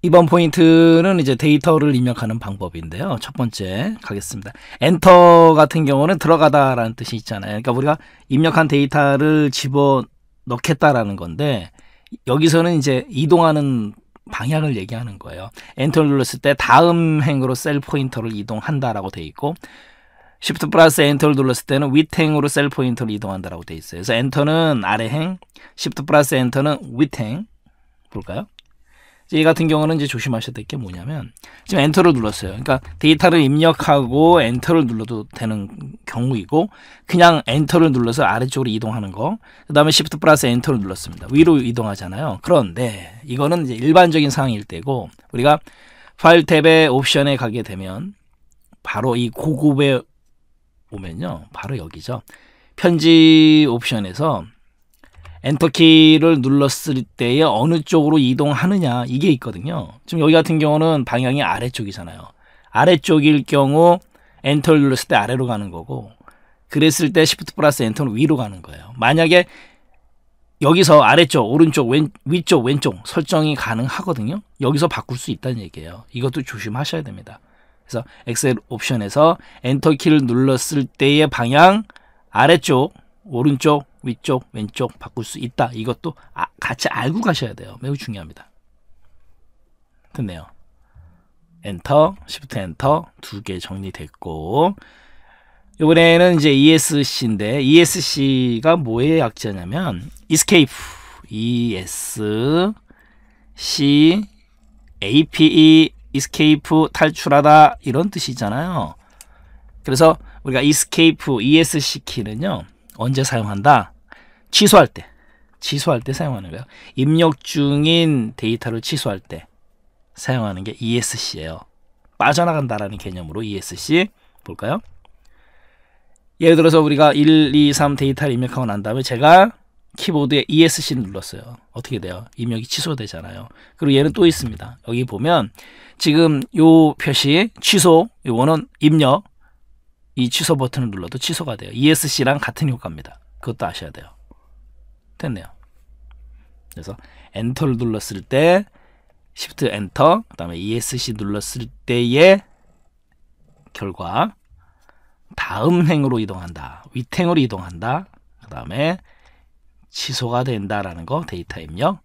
이번 포인트는 이제 데이터를 입력하는 방법인데요. 첫 번째 가겠습니다. 엔터 같은 경우는 들어가다라는 뜻이 있잖아요. 그러니까 우리가 입력한 데이터를 집어 넣겠다라는 건데 여기서는 이제 이동하는 방향을 얘기하는 거예요. 엔터를 눌렀을 때 다음 행으로 셀 포인터를 이동한다라고 돼 있고 Shift 플러스 엔터를 눌렀을 때는 윗행으로 셀 포인터를 이동한다라고 돼 있어요. 그래서 엔터는 아래행, Shift 플러스 엔터는 윗행. 볼까요? 이 같은 경우는 이제 조심하셔야 될 게 뭐냐면 지금 엔터를 눌렀어요. 그러니까 데이터를 입력하고 엔터를 눌러도 되는 경우이고 그냥 엔터를 눌러서 아래쪽으로 이동하는 거. 그다음에 Shift 플러스 엔터를 눌렀습니다. 위로 이동하잖아요. 그런데 이거는 이제 일반적인 상황일 때고 우리가 파일 탭의 옵션에 가게 되면 바로 이 고급에 오면요. 바로 여기죠. 편집 옵션에서 엔터키를 눌렀을 때에 어느 쪽으로 이동하느냐 이게 있거든요. 지금 여기 같은 경우는 방향이 아래쪽이잖아요. 아래쪽일 경우 엔터를 눌렀을 때 아래로 가는 거고 그랬을 때 Shift 플러스 엔터는 위로 가는 거예요. 만약에 여기서 아래쪽, 오른쪽, 위쪽, 왼쪽 설정이 가능하거든요. 여기서 바꿀 수 있다는 얘기예요. 이것도 조심하셔야 됩니다. 그래서 엑셀 옵션에서 엔터키를 눌렀을 때의 방향 아래쪽, 오른쪽, 위쪽, 왼쪽 바꿀 수 있다. 이것도 같이 알고 가셔야 돼요. 매우 중요합니다. 됐네요. 엔터, Shift 엔터 두 개 정리됐고 이번에는 이제 ESC인데 ESC가 뭐의 약자냐면 Escape, ESC, APE, Escape 탈출하다 이런 뜻이잖아요. 그래서 우리가 Escape, ESC 키는요. 언제 사용한다? 취소할 때 사용하는 거예요. 입력 중인 데이터를 취소할 때 사용하는 게 ESC예요. 빠져나간다라는 개념으로 ESC 볼까요? 예를 들어서 우리가 1, 2, 3 데이터를 입력하고 난 다음에 제가 키보드에 ESC를 눌렀어요. 어떻게 돼요? 입력이 취소되잖아요. 그리고 얘는 또 있습니다. 여기 보면 지금 요 표시 취소, 요거는 입력 이 취소 버튼을 눌러도 취소가 돼요. ESC랑 같은 효과입니다. 그것도 아셔야 돼요. 됐네요. 그래서 엔터를 눌렀을 때 Shift 엔터, 그 다음에 ESC 눌렀을 때의 결과 다음 행으로 이동한다. 윗행으로 이동한다. 그 다음에 취소가 된다라는 거 데이터 입력.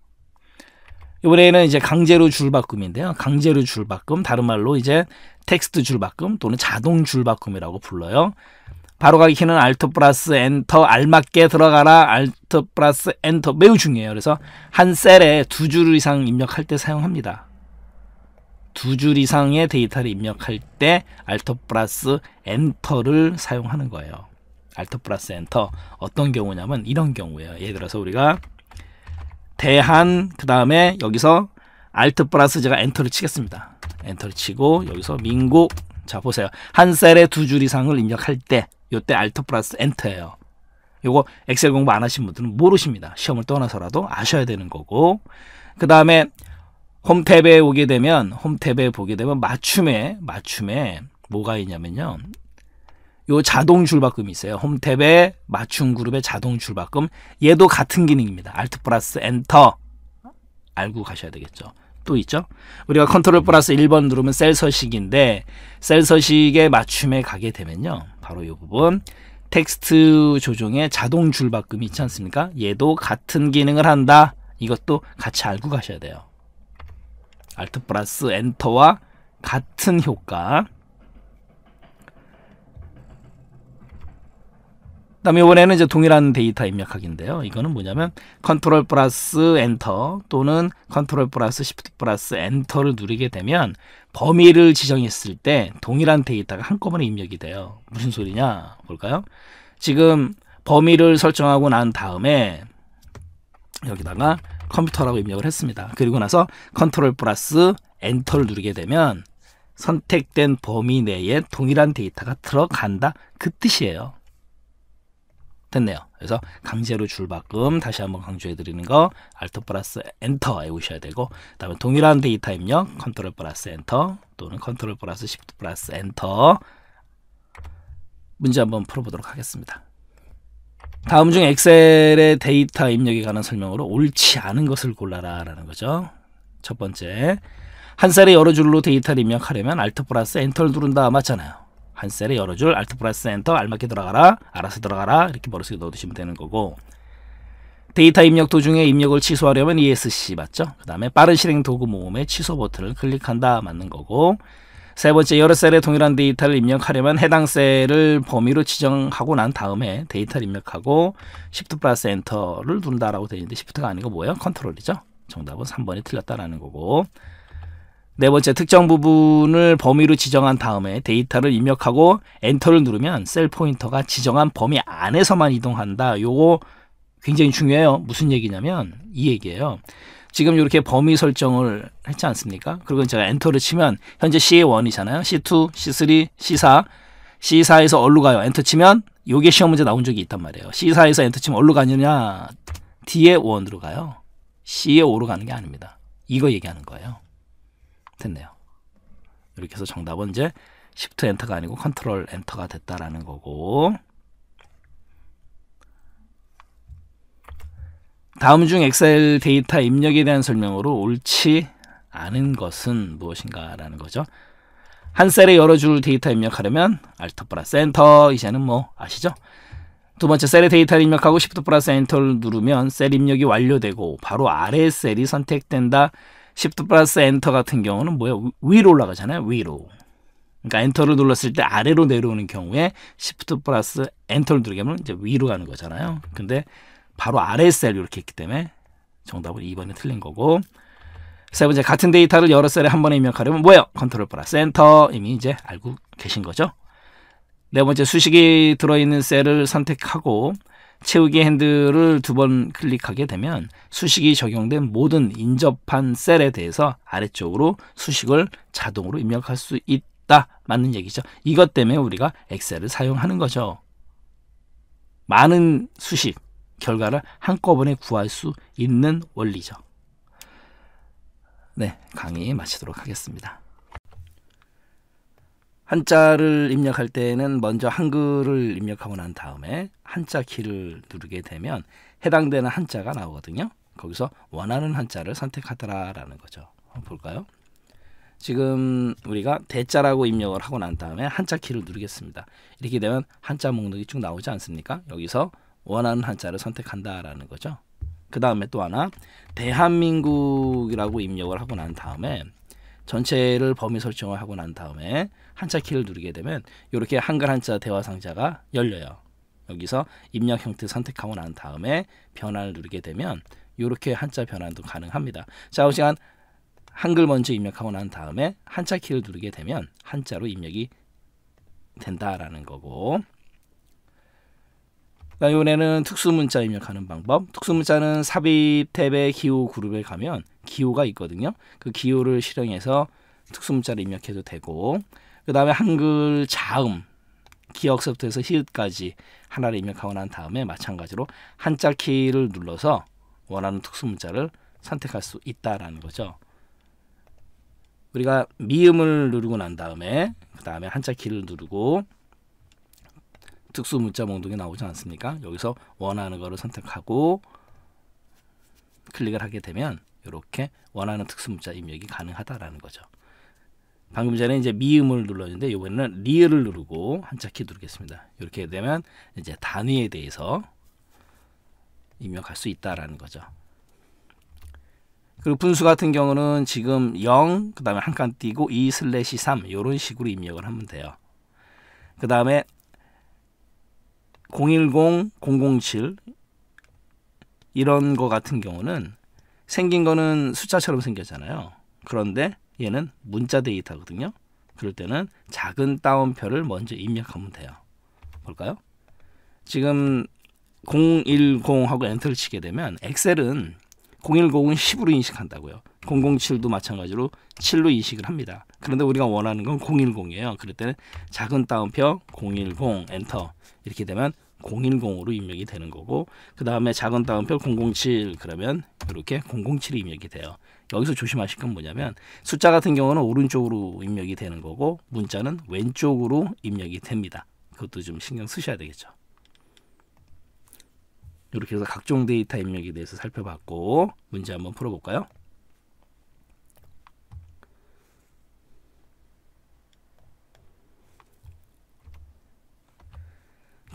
이번에는 이제 강제로 줄바꿈인데요. 강제로 줄바꿈, 다른 말로 이제 텍스트 줄바꿈 또는 자동 줄바꿈이라고 불러요. 바로가기 키는 Alt 플러스 엔터 알맞게 들어가라. Alt 플러스 엔터 매우 중요해요. 그래서 한 셀에 2줄 이상 입력할 때 사용합니다. 2줄 이상의 데이터를 입력할 때 Alt 플러스 엔터를 사용하는 거예요. Alt 플러스 엔터 어떤 경우냐면 이런 경우예요. 예를 들어서 우리가 대한 그 다음에 여기서 Alt 플러스 제가 엔터를 치겠습니다. 엔터를 치고 여기서 민국 자 보세요. 한 셀에 2줄 이상을 입력할 때 요때 Alt 플러스 엔터예요. 요거 엑셀 공부 안 하신 분들은 모르십니다. 시험을 떠나서라도 아셔야 되는 거고 그 다음에 홈 탭에 오게 되면 맞춤에 뭐가 있냐면요. 요 자동 줄바꿈이 있어요. 홈 탭에 맞춤 그룹의 자동 줄바꿈 얘도 같은 기능입니다. Alt 플러스 엔터 알고 가셔야 되겠죠. 또 있죠. 우리가 컨트롤 플러스 1번 누르면 셀 서식인데 셀 서식에 맞춤에 가게 되면요. 바로 이 부분 텍스트 조정에 자동 줄바꿈이 있지 않습니까? 얘도 같은 기능을 한다. 이것도 같이 알고 가셔야 돼요. Alt 플러스 엔터와 같은 효과. 그다음에 이번에는 이제 동일한 데이터 입력하기인데요. 이거는 뭐냐면 컨트롤 플러스 엔터 또는 컨트롤 플러스 시프트 플러스 엔터를 누르게 되면 범위를 지정했을 때 동일한 데이터가 한꺼번에 입력이 돼요. 무슨 소리냐 볼까요? 지금 범위를 설정하고 난 다음에 여기다가 컴퓨터라고 입력을 했습니다. 그리고 나서 컨트롤 플러스 엔터를 누르게 되면 선택된 범위 내에 동일한 데이터가 들어간다. 그 뜻이에요. 됐네요. 그래서 강제로 줄바꿈 다시 한번 강조해 드리는 거 Alt 플러스 엔터 외우셔야 되고 그다음에 동일한 데이터 입력 컨트롤 플러스 엔터 또는 컨트롤 플러스 시프트 플러스 엔터 문제 한번 풀어보도록 하겠습니다. 다음 중 엑셀의 데이터 입력에 관한 설명으로 옳지 않은 것을 골라라 라는 거죠. 첫 번째 한 셀에 여러 줄로 데이터를 입력하려면 Alt 플러스 엔터를 누른다. 맞잖아요. 한 셀에 여러 줄 Alt 플러스 엔터 알맞게 들어가라. 알아서 들어가라. 이렇게 머릿속에 넣어두시면 되는 거고, 데이터 입력 도중에 입력을 취소하려면 ESC 맞죠? 그 다음에 빠른 실행 도구 모음의 취소 버튼을 클릭한다. 맞는 거고, 세 번째, 여러 셀에 동일한 데이터를 입력하려면 해당 셀을 범위로 지정하고 난 다음에 데이터를 입력하고 Shift 플러스 엔터를 누른다라고 되어 있는데 Shift가 아니고 뭐예요? 컨트롤이죠. 정답은 3번이 틀렸다라는 거고, 네 번째, 특정 부분을 범위로 지정한 다음에 데이터를 입력하고 엔터를 누르면 셀 포인터가 지정한 범위 안에서만 이동한다. 요거 굉장히 중요해요. 무슨 얘기냐면 이 얘기예요. 지금 이렇게 범위 설정을 했지 않습니까? 그리고 제가 엔터를 치면 현재 CA1이잖아요. C2, C3, C4. C4에서 어디로 가요? 엔터 치면 요게 시험 문제 나온 적이 있단 말이에요. C4에서 엔터 치면 어디로 가느냐? D에 1으로 가요. C에 5로 가는 게 아닙니다. 이거 얘기하는 거예요. 됐네요. 이렇게 해서 정답은 이제 Shift 엔터가 아니고 컨트롤 엔터가 됐다라는 거고, 다음 중 엑셀 데이터 입력에 대한 설명으로 옳지 않은 것은 무엇인가 라는 거죠. 한 셀에 여러 줄 데이터 입력하려면 Alt 플러스 엔터, 이제는 뭐 아시죠? 두 번째, 셀에 데이터를 입력하고 Shift 플러스 엔터를 누르면 셀 입력이 완료되고 바로 아래 셀이 선택된다. Shift 플러스 엔터 같은 경우는 뭐예요? 위로 올라가잖아요. 위로. 그러니까 엔터를 눌렀을 때 아래로 내려오는 경우에 Shift 플러스 엔터를 누르게 하면 이제 위로 가는 거잖아요. 근데 바로 아래 셀 이렇게 있기 때문에 정답은 2번이 틀린 거고, 세 번째, 같은 데이터를 여러 셀에 한 번에 입력하려면 뭐예요? 컨트롤 플러스 엔터. 이미 이제 알고 계신 거죠. 네 번째, 수식이 들어있는 셀을 선택하고 채우기 핸들을 2번 클릭하게 되면 수식이 적용된 모든 인접한 셀에 대해서 아래쪽으로 수식을 자동으로 입력할 수 있다. 맞는 얘기죠. 이것 때문에 우리가 엑셀을 사용하는 거죠. 많은 수식 결과를 한꺼번에 구할 수 있는 원리죠. 네, 강의 마치도록 하겠습니다. 한자를 입력할 때는 먼저 한글을 입력하고 난 다음에 한자 키를 누르게 되면 해당되는 한자가 나오거든요. 거기서 원하는 한자를 선택하더라라는 거죠. 한번 볼까요? 지금 우리가 대자라고 입력을 하고 난 다음에 한자 키를 누르겠습니다. 이렇게 되면 한자 목록이 쭉 나오지 않습니까? 여기서 원하는 한자를 선택한다라는 거죠. 그 다음에 또 하나, 대한민국이라고 입력을 하고 난 다음에 전체를 범위 설정을 하고 난 다음에 한자 키를 누르게 되면 이렇게 한글 한자 대화 상자가 열려요. 여기서 입력 형태 선택하고 난 다음에 변환을 누르게 되면 이렇게 한자 변환도 가능합니다. 자, 시간 한글 먼저 입력하고 난 다음에 한자 키를 누르게 되면 한자로 입력이 된다라는 거고, 이번에는 특수문자 입력하는 방법. 특수문자는 삽입 탭의 기호 그룹에 가면 기호가 있거든요. 그 기호를 실행해서 특수문자를 입력해도 되고, 그 다음에 한글 자음, 기역서부터 해서 히읗까지 하나를 입력하고 난 다음에 마찬가지로 한자 키를 눌러서 원하는 특수문자를 선택할 수 있다라는 거죠. 우리가 미음을 누르고 난 다음에 그 다음에 한자 키를 누르고 특수 문자 목록이 나오지 않습니까? 여기서 원하는 거를 선택하고 클릭을 하게 되면 이렇게 원하는 특수 문자 입력이 가능하다라는 거죠. 방금 전에 이제 미음을 눌렀는데 이번에는 리을을 누르고 한자 키 누르겠습니다. 이렇게 되면 이제 단위에 대해서 입력할 수 있다라는 거죠. 그리고 분수 같은 경우는 지금 0, 그 다음에 한 칸 띄고 2/3 이런 식으로 입력을 하면 돼요. 그 다음에 010, 007 이런 거 같은 경우는 생긴 거는 숫자처럼 생겼잖아요. 그런데 얘는 문자 데이터거든요. 그럴 때는 작은 따옴표를 먼저 입력하면 돼요. 볼까요? 지금 010하고 엔터를 치게 되면 엑셀은 010은 10으로 인식한다고요. 007도 마찬가지로 7로 인식을 합니다. 그런데 우리가 원하는 건 010이에요. 그럴 때는 작은 따옴표 010 엔터 이렇게 되면 010으로 입력이 되는 거고, 그 다음에 작은 따옴표 007 그러면 이렇게 007이 입력이 돼요. 여기서 조심하실 건 뭐냐면 숫자 같은 경우는 오른쪽으로 입력이 되는 거고 문자는 왼쪽으로 입력이 됩니다. 그것도 좀 신경 쓰셔야 되겠죠. 이렇게 해서 각종 데이터 입력에 대해서 살펴봤고 문제 한번 풀어볼까요?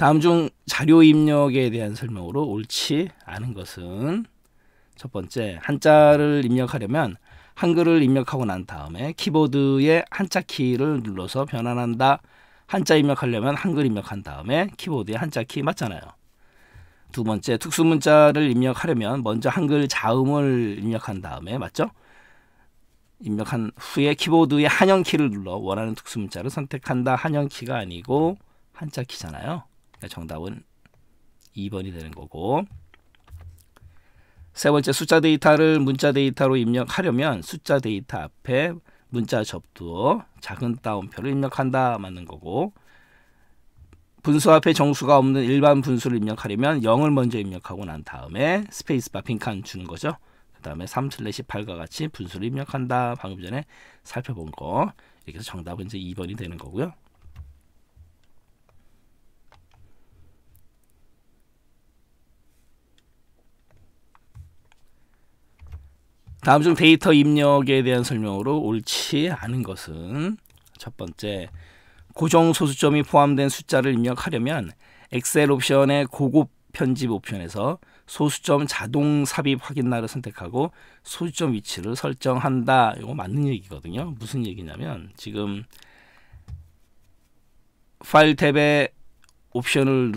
다음 중 자료 입력에 대한 설명으로 옳지 않은 것은 첫 번째, 한자를 입력하려면 한글을 입력하고 난 다음에 키보드의 한자 키를 눌러서 변환한다. 한자 입력하려면 한글 입력한 다음에 키보드의 한자 키 맞잖아요. 두 번째, 특수문자를 입력하려면 먼저 한글 자음을 입력한 다음에 맞죠? 입력한 후에 키보드의 한영 키를 눌러 원하는 특수문자를 선택한다. 한영 키가 아니고 한자 키잖아요. 그러니까 정답은 2번이 되는 거고, 세 번째, 숫자 데이터를 문자 데이터로 입력하려면 숫자 데이터 앞에 문자 접두어 작은 따옴표를 입력한다. 맞는 거고, 분수 앞에 정수가 없는 일반 분수를 입력하려면 0을 먼저 입력하고 난 다음에 스페이스바 빈칸 주는 거죠. 그 다음에 3/8과 같이 분수를 입력한다. 방금 전에 살펴본 거. 이렇게 해서 정답은 이제 2번이 되는 거고요. 다음 중 데이터 입력에 대한 설명으로 옳지 않은 것은 첫 번째, 고정 소수점이 포함된 숫자를 입력하려면 엑셀 옵션의 고급 편집 옵션에서 소수점 자동 삽입 확인란을 선택하고 소수점 위치를 설정한다. 이거 맞는 얘기거든요. 무슨 얘기냐면 지금 파일 탭에 옵션을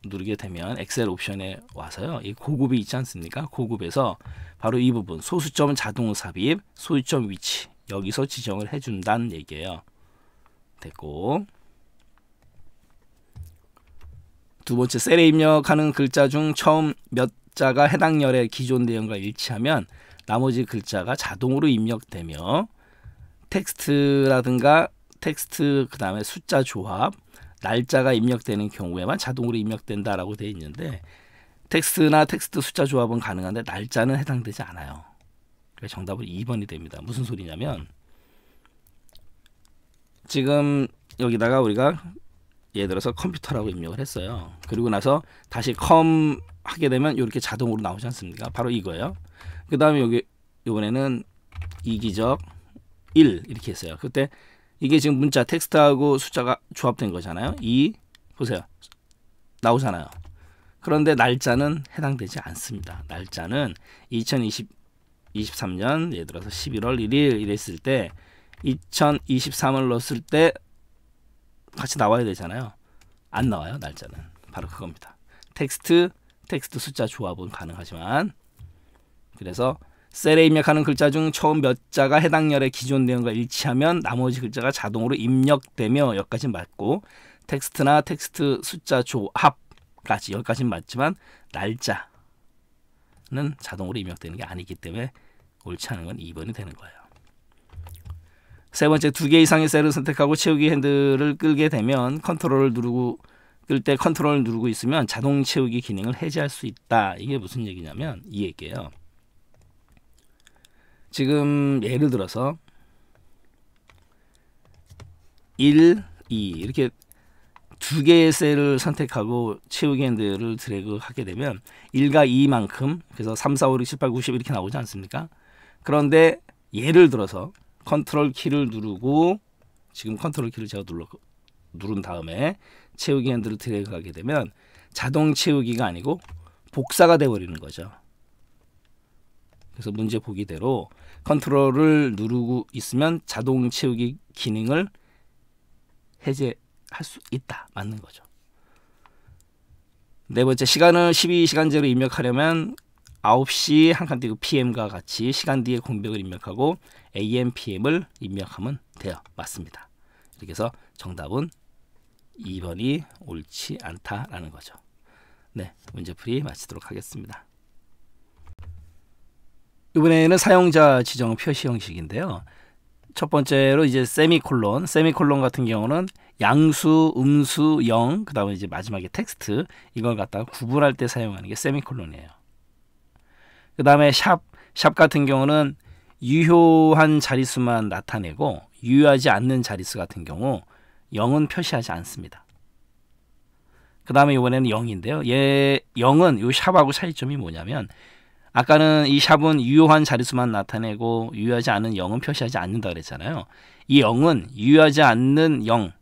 누르게 되면 엑셀 옵션에 와서요. 이 고급이 있지 않습니까? 고급에서 바로 이 부분 소수점 자동 삽입, 소수점 위치 여기서 지정을 해준다는 얘기예요. 됐고, 두 번째, 셀에 입력하는 글자 중 처음 몇 자가 해당 열의 기존 내용과 일치하면 나머지 글자가 자동으로 입력되며 텍스트라든가 텍스트 그 다음에 숫자 조합, 날짜가 입력되는 경우에만 자동으로 입력된다라고 되어 있는데 텍스트나 텍스트 숫자 조합은 가능한데 날짜는 해당되지 않아요. 그래서 정답은 2번이 됩니다. 무슨 소리냐면 지금 여기다가 우리가 예를 들어서 컴퓨터라고 입력을 했어요. 그리고 나서 다시 컴 하게 되면 이렇게 자동으로 나오지 않습니까? 바로 이거예요. 그 다음에 여기 이번에는 이기적 1 이렇게 했어요. 그때 이게 지금 문자 텍스트하고 숫자가 조합된 거잖아요. 2 보세요. 나오잖아요. 그런데 날짜는 해당되지 않습니다. 날짜는 2023년 예를 들어서 11월 1일 이랬을 때 2023을 넣었을 때 같이 나와야 되잖아요. 안 나와요. 날짜는. 바로 그겁니다. 텍스트 숫자 조합은 가능하지만 그래서 셀에 입력하는 글자 중 처음 몇 자가 해당 열의 기존 내용과 일치하면 나머지 글자가 자동으로 입력되며 여기까지 맞고 텍스트나 텍스트 숫자 조합까지 여기까지는 맞지만 날짜는 자동으로 입력되는 게 아니기 때문에 옳지 않은 건 2번이 되는 거예요. 세 번째, 2개 이상의 셀을 선택하고 채우기 핸들을 끌게 되면 끌 때 컨트롤을 누르고 있으면 자동 채우기 기능을 해제할 수 있다. 이게 무슨 얘기냐면 이 얘기예요. 지금 예를 들어서 1, 2 이렇게 2개의 셀을 선택하고 채우기 핸들을 드래그 하게 되면 1과 2만큼 그래서 3, 4, 5, 6, 7, 8, 9, 10 이렇게 나오지 않습니까? 그런데 예를 들어서 컨트롤 키를 누르고 지금 컨트롤 키를 제가 누른 다음에 채우기 핸들을 드래그 하게 되면 자동 채우기가 아니고 복사가 돼버리는 거죠. 그래서 문제 보기대로 컨트롤을 누르고 있으면 자동 채우기 기능을 해제할 수 있다. 맞는 거죠. 네 번째, 시간을 12시간제로 입력하려면 9시 한 칸 띄고 PM과 같이 시간 뒤에 공백을 입력하고 AM, PM을 입력하면 돼요. 맞습니다. 이렇게 해서 정답은 2번이 옳지 않다라는 거죠. 네, 문제풀이 마치도록 하겠습니다. 이번에는 사용자 지정 표시 형식인데요. 첫 번째로 이제 세미콜론 같은 경우는 양수, 음수, 영, 그 다음에 이제 마지막에 텍스트 이걸 갖다가 구분할 때 사용하는 게 세미콜론이에요. 그 다음에 샵 같은 경우는 유효한 자릿수만 나타내고 유효하지 않는 자릿수 같은 경우 0은 표시하지 않습니다. 그 다음에 이번에는 0인데요. 0은 이 샵하고 차이점이 뭐냐면 아까는 이 샵은 유효한 자릿수만 나타내고 유효하지 않은 0은 표시하지 않는다 그랬잖아요. 이 0은 유효하지 않는 0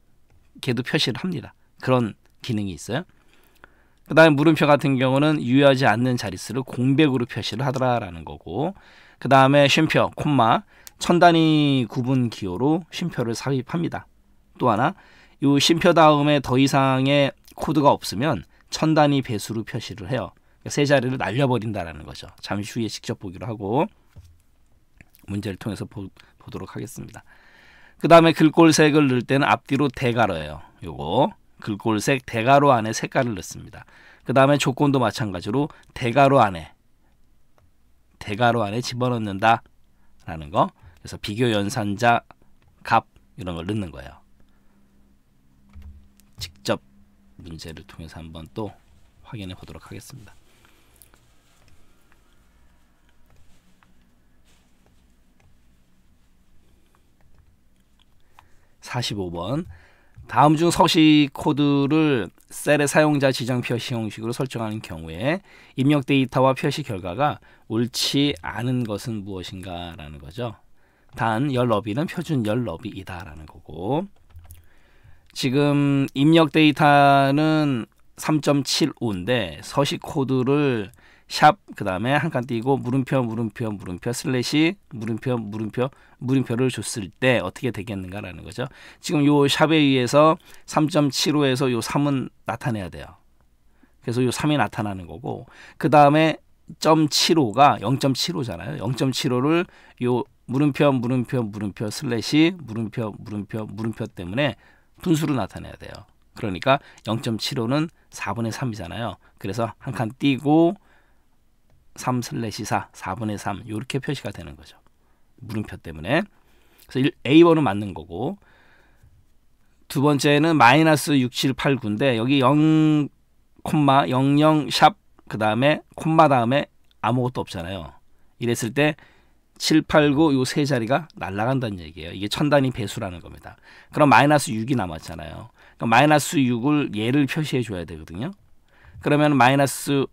걔도 표시를 합니다. 그런 기능이 있어요. 그 다음에 물음표 같은 경우는 유효하지 않는 자릿수를 공백으로 표시를 하더라라는 거고, 그 다음에 쉼표, 콤마, 천 단위 구분 기호로 쉼표를 삽입합니다. 또 하나, 이 쉼표 다음에 더 이상의 코드가 없으면 천 단위 배수로 표시를 해요. 그러니까 세 자리를 날려버린다라는 거죠. 잠시 후에 직접 보기로 하고 문제를 통해서 보도록 하겠습니다. 그 다음에 글꼴색을 넣을 때는 앞뒤로 대괄호예요. 요거 글꼴색 대괄호 안에 색깔을 넣습니다. 그 다음에 조건도 마찬가지로 대괄호 안에 집어넣는다 라는 거. 그래서 비교 연산자 값 이런 걸 넣는 거예요. 직접 문제를 통해서 한번 또 확인해 보도록 하겠습니다. (45번) 다음 중 서식 코드를 셀의 사용자 지정 표시 형식으로 설정하는 경우에 입력 데이터와 표시 결과가 옳지 않은 것은 무엇인가 라는 거죠. 단 열 너비는 표준 열 너비이다 라는 거고, 지금 입력 데이터는 3.75인데 서식 코드를 샵 그 다음에 한 칸 띄고 물음표 슬래시 물음표를 줬을 때 어떻게 되겠는가라는 거죠. 지금 요 샵에 의해서 3.75에서 요 3은 나타내야 돼요. 그래서 요 3이 나타나는 거고, 그 다음에 .75가 0.75잖아요. 0.75를 요 물음표 슬래시 물음표 때문에 분수로 나타내야 돼요. 그러니까 0.75는 4분의 3이잖아요. 그래서 한 칸 띄고 3/4 4분의 3 이렇게 표시가 되는 거죠. 물음표 때문에. 그래서 A번은 맞는 거고, 두 번째는 마이너스 6789인데 여기 0, 00 샵 그 다음에 콤마 다음에 아무것도 없잖아요. 이랬을 때 789 요 세 자리가 날아간다는 얘기예요. 이게 천 단위 배수라는 겁니다. 그럼 마이너스 6이 남았잖아요. 그럼 마이너스 6을 얘를 표시해 줘야 되거든요. 그러면 마이너스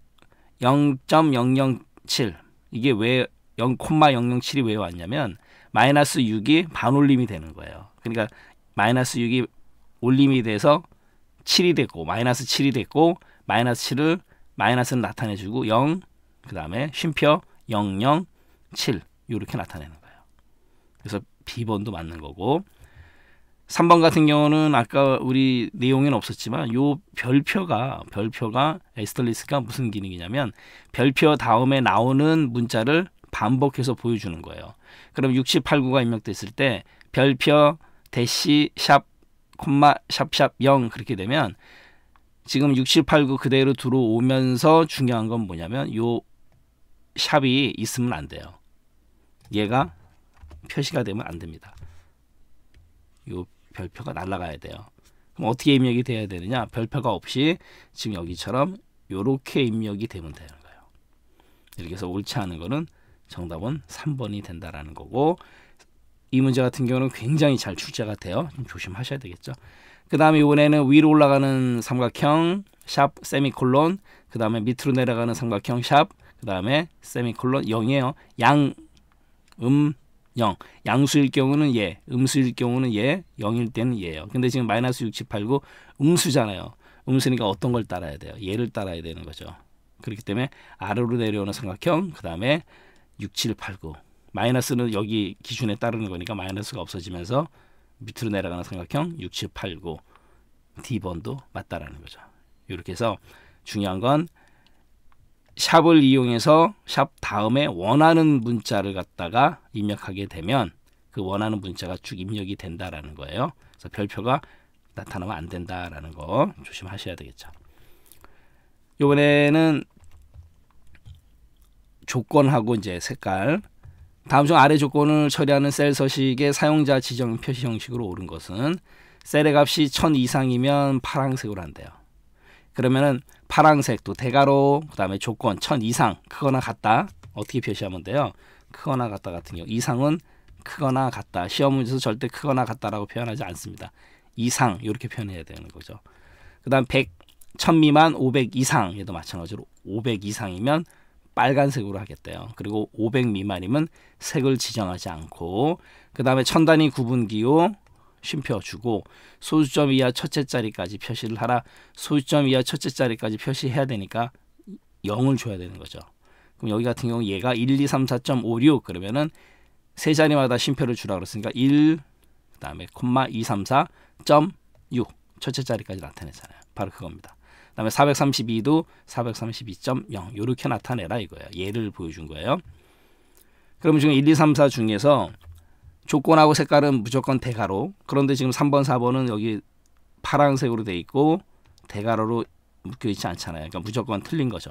0.007 이게 왜 0,007이 왜 왔냐면 마이너스 6이 반올림이 되는 거예요. 그러니까 마이너스 6이 올림이 돼서 7이 됐고 마이너스 7이 됐고 마이너스 7을 마이너스는 나타내주고 0 그 다음에 쉼표 007 이렇게 나타내는 거예요. 그래서 B번도 맞는 거고, 3번 같은 경우는 아까 우리 내용에는 없었지만 요 별표가 에스터리스크가 무슨 기능이냐면 별표 다음에 나오는 문자를 반복해서 보여주는 거예요. 그럼 6789가 입력됐을 때 별표 대시 샵 콤마 샵샵 0 그렇게 되면 지금 6789 그대로 들어오면서 중요한 건 뭐냐면 요 샵이 있으면 안 돼요. 얘가 표시가 되면 안 됩니다. 요 별표가 날아가야 돼요. 그럼 어떻게 입력이 돼야 되느냐? 별표가 없이 지금 여기처럼 요렇게 입력이 되면 되는 거예요. 이렇게 해서 옳지 않은 거는 정답은 3번이 된다라는 거고, 이 문제 같은 경우는 굉장히 잘 출제가 돼요. 좀 조심하셔야 되겠죠. 그 다음에 이번에는 위로 올라가는 삼각형 샵 세미콜론, 그 다음에 밑으로 내려가는 삼각형 샵, 그 다음에 세미콜론 0이에요. 0. 양수일 경우는 예, 음수일 경우는 예, 0일 때는 예요. 근데 지금 마이너스 6789 음수잖아요. 음수니까 어떤 걸 따라야 돼요? 얘를 따라야 되는 거죠. 그렇기 때문에 아래로 내려오는 삼각형, 그 다음에 6789 마이너스는 여기 기준에 따르는 거니까 마이너스가 없어지면서 밑으로 내려가는 삼각형 6789 D번도 맞다라는 거죠. 이렇게 해서 중요한 건 샵을 이용해서 샵 다음에 원하는 문자를 갖다가 입력하게 되면 그 원하는 문자가 쭉 입력이 된다라는 거예요. 그래서 별표가 나타나면 안 된다라는 거 조심하셔야 되겠죠. 이번에는 조건하고 이제 색깔. 다음 중 아래 조건을 처리하는 셀 서식의 사용자 지정 표시 형식으로 옳은 것은 셀의 값이 1000 이상이면 파란색으로 한대요. 그러면은 파란색 또 대괄호 그 다음에 조건 1000 이상 크거나 같다 어떻게 표시하면 돼요? 크거나 같다 같은 경우 이상은 크거나 같다. 시험 문제에서 절대 크거나 같다라고 표현하지 않습니다. 이상 이렇게 표현해야 되는 거죠. 그 다음 100, 1000 미만 500 이상 얘도 마찬가지로 500 이상이면 빨간색으로 하겠대요. 그리고 500 미만이면 색을 지정하지 않고, 그 다음에 천 단위 구분기호 쉼표 주고 소수점 이하 첫째 자리까지 표시를 하라. 소수점 이하 첫째 자리까지 표시해야 되니까 0을 줘야 되는 거죠. 그럼 여기 같은 경우 얘가 1, 2, 3, 4.56 그러면은 세 자리마다 쉼표를 주라 그랬으니까 1 그다음에 콤마 2, 3, 4.6 첫째 자리까지 나타내잖아요. 바로 그겁니다. 그다음에 432도 432.0 이렇게 나타내라 이거예요. 예를 보여준 거예요. 그럼 지금 1, 2, 3, 4 중에서 조건하고 색깔은 무조건 대가로. 그런데 지금 3번, 4번은 여기 파란색으로 돼 있고 대가로로 묶여 있지 않잖아요. 그러니까 무조건 틀린 거죠.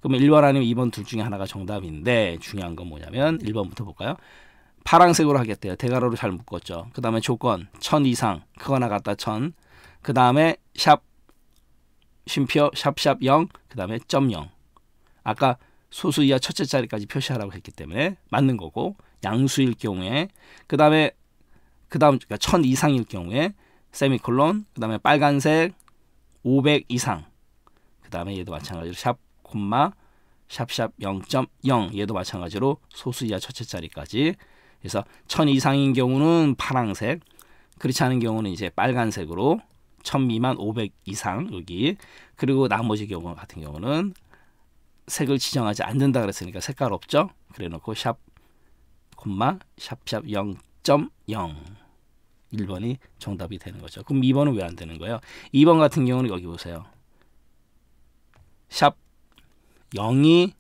그러면 1번 아니면 2번 둘 중에 하나가 정답인데 중요한 건 뭐냐면 1번부터 볼까요? 파란색으로 하겠대요. 대가로로 잘 묶었죠. 그 다음에 조건 1000 이상 크거나 같다 1000. 그 다음에 샵 쉼표 샵샵 0. 그 다음에 .0. 아까 소수 이하 첫째 자리까지 표시하라고 했기 때문에 맞는 거고 양수일 경우에 그 다음 그러니까 1000 이상일 경우에 세미콜론 그 다음에 빨간색 500 이상 그 다음에 얘도 마찬가지로 샵 콤마 샵샵 0.0 얘도 마찬가지로 소수 이하 첫째 자리까지. 그래서 1000 이상인 경우는 파란색, 그렇지 않은 경우는 이제 빨간색으로 1000 미만 500 이상 여기. 그리고 나머지 경우 같은 경우는 색을 지정하지 않는다 그랬으니까 색깔 없죠. 그래 놓고 샵 콤마 샵샵 0.0 1번이 정답이 되는 거죠. 그럼 2번은 왜 안 되는 거예요? 2번 같은 경우는 여기 보세요. 샵 0이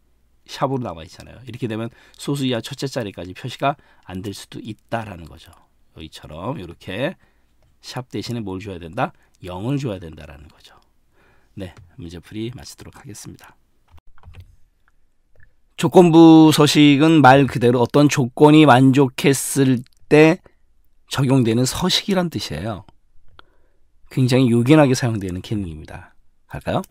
샵으로 나와 있잖아요. 이렇게 되면 소수 이하 첫째 자리까지 표시가 안 될 수도 있다라는 거죠. 여기처럼 이렇게 샵 대신에 뭘 줘야 된다? 0을 줘야 된다라는 거죠. 네, 문제풀이 마치도록 하겠습니다. 조건부 서식은 말 그대로 어떤 조건이 만족했을 때 적용되는 서식이란 뜻이에요. 굉장히 요긴하게 사용되는 기능입니다. 갈까요?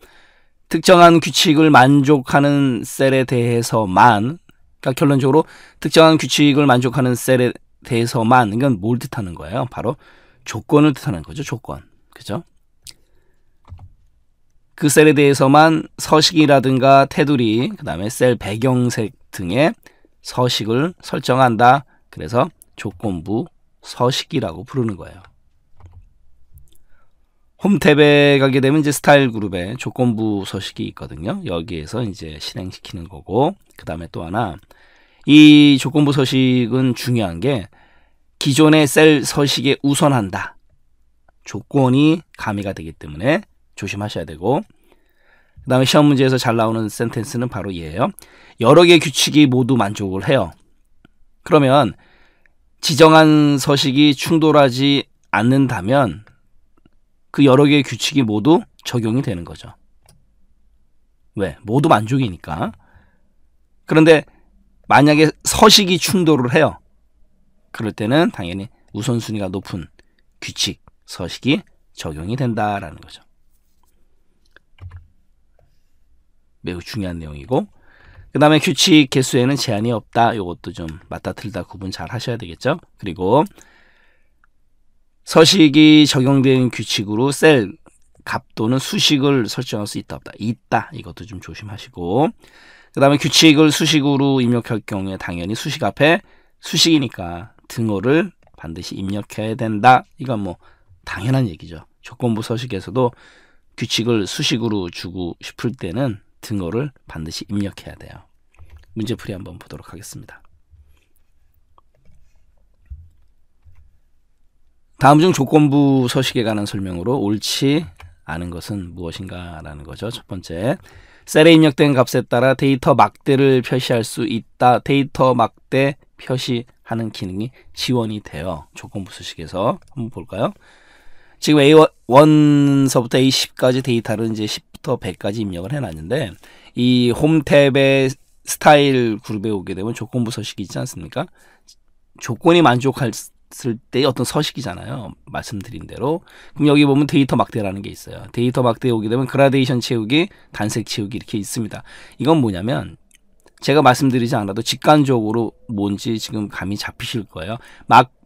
특정한 규칙을 만족하는 셀에 대해서만, 그러니까 결론적으로 특정한 규칙을 만족하는 셀에 대해서만, 이건 뭘 뜻하는 거예요? 바로 조건을 뜻하는 거죠. 조건. 그죠? 그 셀에 대해서만 서식이라든가 테두리, 그 다음에 셀 배경색 등의 서식을 설정한다. 그래서 조건부 서식이라고 부르는 거예요. 홈 탭에 가게 되면 이제 스타일 그룹에 조건부 서식이 있거든요. 여기에서 이제 실행시키는 거고, 그 다음에 또 하나, 이 조건부 서식은 중요한 게 기존의 셀 서식에 우선한다. 조건이 가미가 되기 때문에 조심하셔야 되고, 그 다음에 시험 문제에서 잘 나오는 센텐스는 바로 얘예요. 여러 개의 규칙이 모두 만족을 해요. 그러면 지정한 서식이 충돌하지 않는다면 그 여러 개의 규칙이 모두 적용이 되는 거죠. 왜? 모두 만족이니까. 그런데 만약에 서식이 충돌을 해요. 그럴 때는 당연히 우선순위가 높은 규칙, 서식이 적용이 된다라는 거죠. 매우 중요한 내용이고, 그 다음에 규칙 개수에는 제한이 없다. 이것도 좀 맞다 틀다 구분 잘 하셔야 되겠죠. 그리고 서식이 적용되는 규칙으로 셀 값 또는 수식을 설정할 수 있다 없다. 있다. 이것도 좀 조심하시고, 그 다음에 규칙을 수식으로 입력할 경우에 당연히 수식 앞에 수식이니까 등호를 반드시 입력해야 된다. 이건 뭐 당연한 얘기죠. 조건부 서식에서도 규칙을 수식으로 주고 싶을 때는 등호를 반드시 입력해야 돼요. 문제풀이 한번 보도록 하겠습니다. 다음 중 조건부 서식에 관한 설명으로 옳지 않은 것은 무엇인가 라는 거죠. 첫 번째, 셀에 입력된 값에 따라 데이터 막대를 표시할 수 있다. 데이터 막대 표시하는 기능이 지원이 돼요. 조건부 서식에서 한번 볼까요? 지금 A1서부터 A10까지 데이터를 이제 10부터 100까지 입력을 해놨는데, 이 홈 탭의 스타일 그룹에 오게 되면 조건부 서식이 있지 않습니까? 조건이 만족했을 때의 어떤 서식이잖아요. 말씀드린 대로. 그럼 여기 보면 데이터 막대라는 게 있어요. 데이터 막대에 오게 되면 그라데이션 채우기, 단색 채우기 이렇게 있습니다. 이건 뭐냐면 제가 말씀드리지 않아도 직관적으로 뭔지 지금 감이 잡히실 거예요.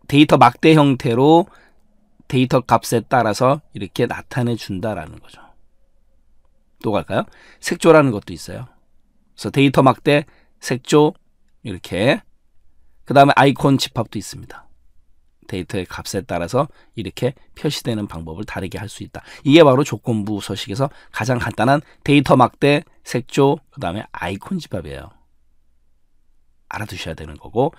데이터 막대 형태로 데이터 값에 따라서 이렇게 나타내 준다라는 거죠. 또 갈까요? 색조라는 것도 있어요. 그래서 데이터 막대, 색조 이렇게. 그 다음에 아이콘 집합도 있습니다. 데이터의 값에 따라서 이렇게 표시되는 방법을 다르게 할 수 있다. 이게 바로 조건부 서식에서 가장 간단한 데이터 막대, 색조, 그 다음에 아이콘 집합이에요. 알아두셔야 되는 거고,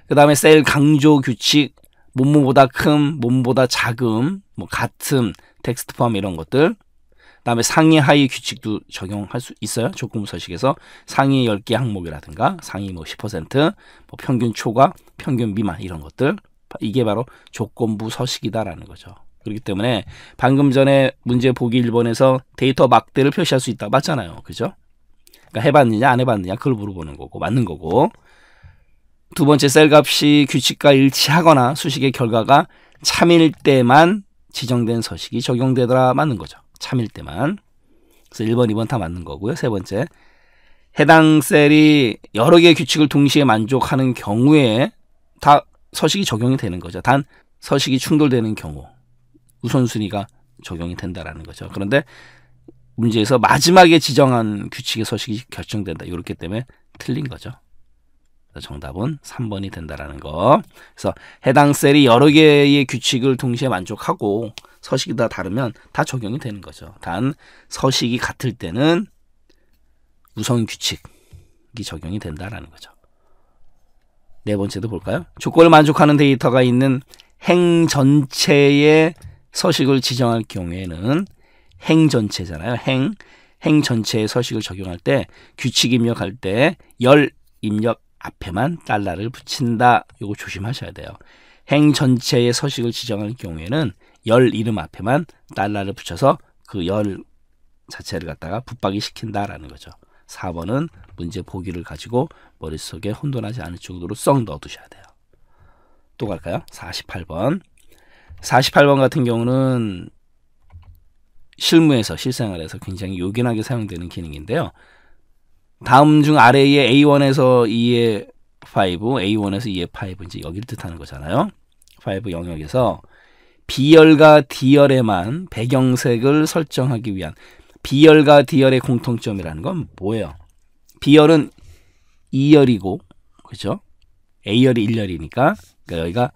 그 다음에 셀 강조 규칙, 뭐뭐보다 큰, 뭐뭐보다 작음, 뭐 같음, 텍스트 포함 이런 것들. 그 다음에 상위 하위 규칙도 적용할 수 있어요. 조건부 서식에서 상위 10개 항목이라든가 상위 뭐 10%, 뭐 평균 초과, 평균 미만 이런 것들. 이게 바로 조건부 서식이다라는 거죠. 그렇기 때문에 방금 전에 문제 보기 1번에서 데이터 막대를 표시할 수 있다 맞잖아요. 그죠? 그러니까 해봤느냐 안 해봤느냐 그걸 물어보는 거고 맞는 거고, 두 번째 셀 값이 규칙과 일치하거나 수식의 결과가 참일 때만 지정된 서식이 적용되더라 맞는 거죠. 참일 때만. 그래서 1번, 2번 다 맞는 거고요. 세 번째, 해당 셀이 여러 개의 규칙을 동시에 만족하는 경우에 다 서식이 적용이 되는 거죠. 단 서식이 충돌되는 경우 우선순위가 적용이 된다라는 거죠. 그런데 문제에서 마지막에 지정한 규칙의 서식이 결정된다. 이렇기 때문에 틀린 거죠. 정답은 3번이 된다라는 거. 그래서 해당 셀이 여러 개의 규칙을 동시에 만족하고 서식이 다 다르면 다 적용이 되는 거죠. 단 서식이 같을 때는 우선 규칙이 적용이 된다라는 거죠. 네 번째도 볼까요? 조건을 만족하는 데이터가 있는 행 전체의 서식을 지정할 경우에는 행 전체잖아요. 행 전체의 서식을 적용할 때 규칙 입력할 때 열 입력 앞에만 달러를 붙인다. 이거 조심하셔야 돼요. 행 전체의 서식을 지정할 경우에는 열 이름 앞에만 달러를 붙여서 그 열 자체를 갖다가 붙박이 시킨다라는 거죠. 4번은 문제 보기를 가지고 머릿속에 혼돈하지 않을 정도로 썩 넣어두셔야 돼요. 또 갈까요? 48번. 48번 같은 경우는 실무에서 실생활에서 굉장히 요긴하게 사용되는 기능인데요. 다음 중 아래의 A1에서 2의 5, A1에서 2의 5 이제 여기를 뜻하는 거잖아요. 5 영역에서 B열과 D열에만 배경색을 설정하기 위한 B열과 D열의 공통점이라는 건 뭐예요? B열은 2열이고, 그죠? A열이 1열이니까, 그러니까 여기가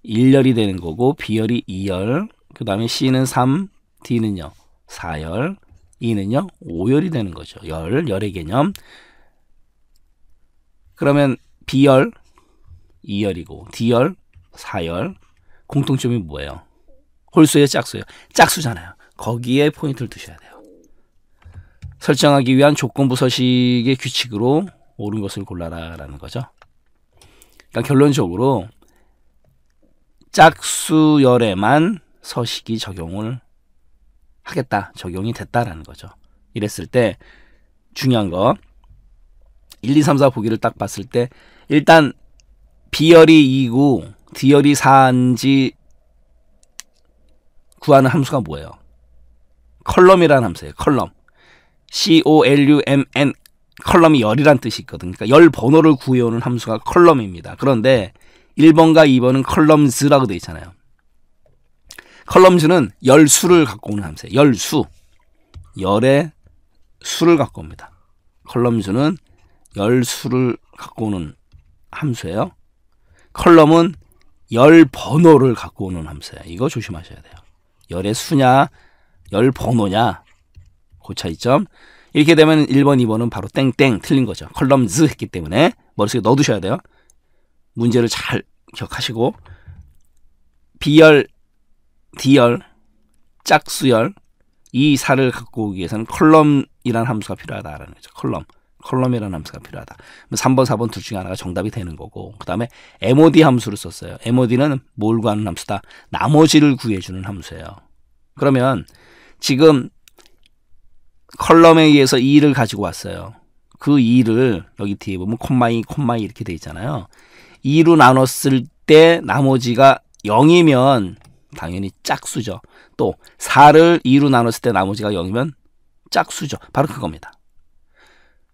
1열이 되는 거고, B열이 2열, 그 다음에 C는 3, D는요, 4열, E는요, 5열이 되는 거죠. 열의 개념. 그러면 B열 2열이고, D열 4열, 공통점이 뭐예요? 홀수예요, 짝수예요? 짝수잖아요. 거기에 포인트를 두셔야 돼요. 설정하기 위한 조건부 서식의 규칙으로 옳은 것을 골라라라는 거죠. 그러니까 결론적으로 짝수열에만 서식이 적용을 하겠다, 적용이 됐다라는 거죠. 이랬을 때 중요한 거 1, 2, 3, 4 보기를 딱 봤을 때 일단 B열이 2고 D열이 4인지 구하는 함수가 뭐예요? 컬럼이라는 함수예요. 컬럼. COLUMN. 컬럼이 열이란 뜻이 있거든요. 그러니까 열 번호를 구해오는 함수가 컬럼입니다. 그런데 1번과 2번은 컬럼즈라고 되어 있잖아요. 컬럼즈는 열 수를 갖고 오는 함수예요. 열 수. 열의 수를 갖고 옵니다. 컬럼즈는 열 수를 갖고 오는 함수예요. 컬럼은 열 번호를 갖고 오는 함수예요. 이거 조심하셔야 돼요. 열의 수냐, 열 번호냐, 그 차이점. 이렇게 되면 1번, 2번은 바로 땡땡 틀린 거죠. 컬럼즈 했기 때문에 머릿속에 넣어두셔야 돼요. 문제를 잘 기억하시고 B열, D열, 짝수열 이 사를 갖고 오기 위해서는 컬럼이라는 함수가 필요하다라는 거죠. 컬럼이라는 함수가 필요하다. 3번, 4번 둘 중에 하나가 정답이 되는 거고, 그 다음에 MOD 함수를 썼어요. MOD는 뭘 구하는 함수다? 나머지를 구해주는 함수예요. 그러면 지금 컬럼에 의해서 2를 가지고 왔어요. 그 2를 여기 뒤에 보면 콤마 2, 콤마 2 이렇게 돼 있잖아요. 2로 나눴을 때 나머지가 0이면 당연히 짝수죠. 또 4를 2로 나눴을 때 나머지가 0이면 짝수죠. 바로 그겁니다.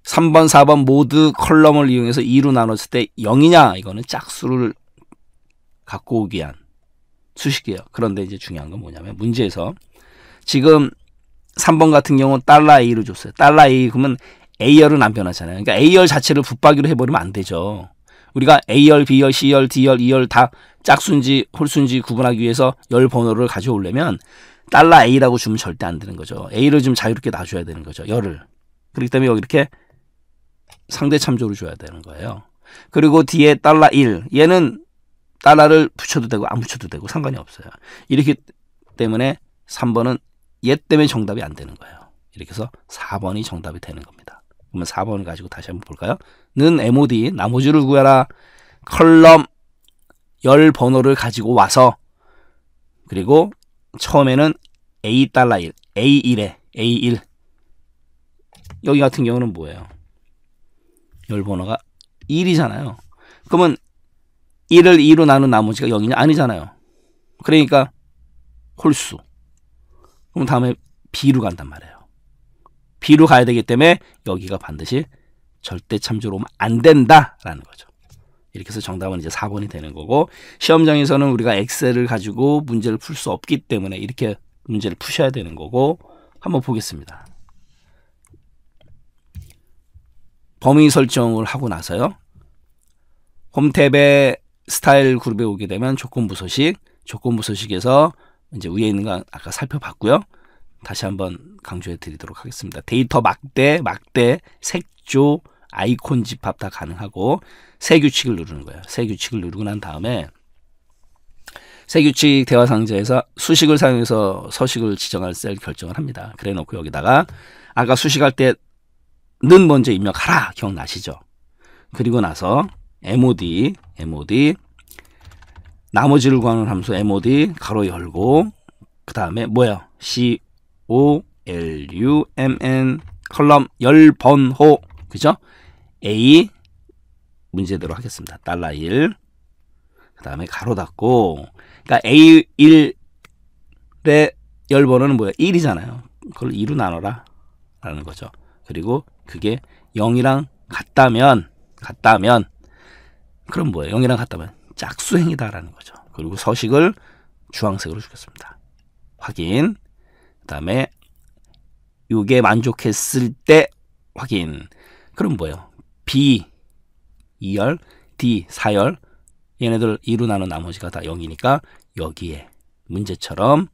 3번, 4번 모두 컬럼을 이용해서 2로 나눴을 때 0이냐? 이거는 짝수를 갖고 오기 위한 수식이에요. 그런데 이제 중요한 건 뭐냐면 문제에서 지금 3번 같은 경우는 $A를 줬어요. $A 그러면 A열은 안 변하잖아요. 그러니까 A열 자체를 붙박이로 해버리면 안 되죠. 우리가 A열, B열, C열, D열, E열 다 짝수인지 홀수인지 구분하기 위해서 열 번호를 가져오려면 $A라고 주면 절대 안 되는 거죠. A를 좀 자유롭게 놔줘야 되는 거죠. 열을. 그렇기 때문에 여기 이렇게 상대 참조를 줘야 되는 거예요. 그리고 뒤에 $1. 얘는 달러를 붙여도 되고 안 붙여도 되고 상관이 없어요. 이렇기 때문에 3번은 얘 때문에 정답이 안 되는 거예요. 이렇게 해서 4번이 정답이 되는 겁니다. 그러면 4번을 가지고 다시 한번 볼까요? 는 MOD, 나머지를 구해라. 컬럼 열 번호를 가지고 와서 그리고 처음에는 $1, A1에 A1 여기 같은 경우는 뭐예요? 열 번호가 1이잖아요. 그러면 1을 2로 나눈 나머지가 0이냐? 아니잖아요. 그러니까 홀수. 그럼 다음에 B로 간단 말이에요. B로 가야 되기 때문에 여기가 반드시 절대 참조로 오면 안 된다라는 거죠. 이렇게 해서 정답은 이제 4번이 되는 거고, 시험장에서는 우리가 엑셀을 가지고 문제를 풀 수 없기 때문에 이렇게 문제를 푸셔야 되는 거고, 한번 보겠습니다. 범위 설정을 하고 나서요. 홈 탭에 스타일 그룹에 오게 되면 조건부 소식에서 이제 위에 있는 거 아까 살펴봤고요. 다시 한번 강조해 드리도록 하겠습니다. 데이터 막대, 색조, 아이콘 집합 다 가능하고 새 규칙을 누르는 거예요. 새 규칙을 누르고 난 다음에 새 규칙 대화 상자에서 수식을 사용해서 서식을 지정할 셀 결정을 합니다. 그래 놓고 여기다가 아까 수식할 때 는 먼저 입력하라 기억나시죠? 그리고 나서 MOD 나머지를 구하는 함수 MOD 가로 열고 그 다음에 뭐예요? COLUMN 컬럼 열 번호 그죠? A 문제대로 하겠습니다. $1 그 다음에 가로 닫고 그러니까 A1의 열 번호는 뭐예요? 1이잖아요. 그걸 2로 나눠라 라는 거죠. 그리고 그게 0이랑 같다면 그럼 뭐예요? 0이랑 같다면 짝수행이다라는 거죠. 그리고 서식을 주황색으로 주겠습니다. 확인. 그 다음에 이게 만족했을 때 확인. 그럼 뭐예요? B 2열, D 4열. 얘네들 2로 나눈 나머지가 다 0이니까 여기에 문제처럼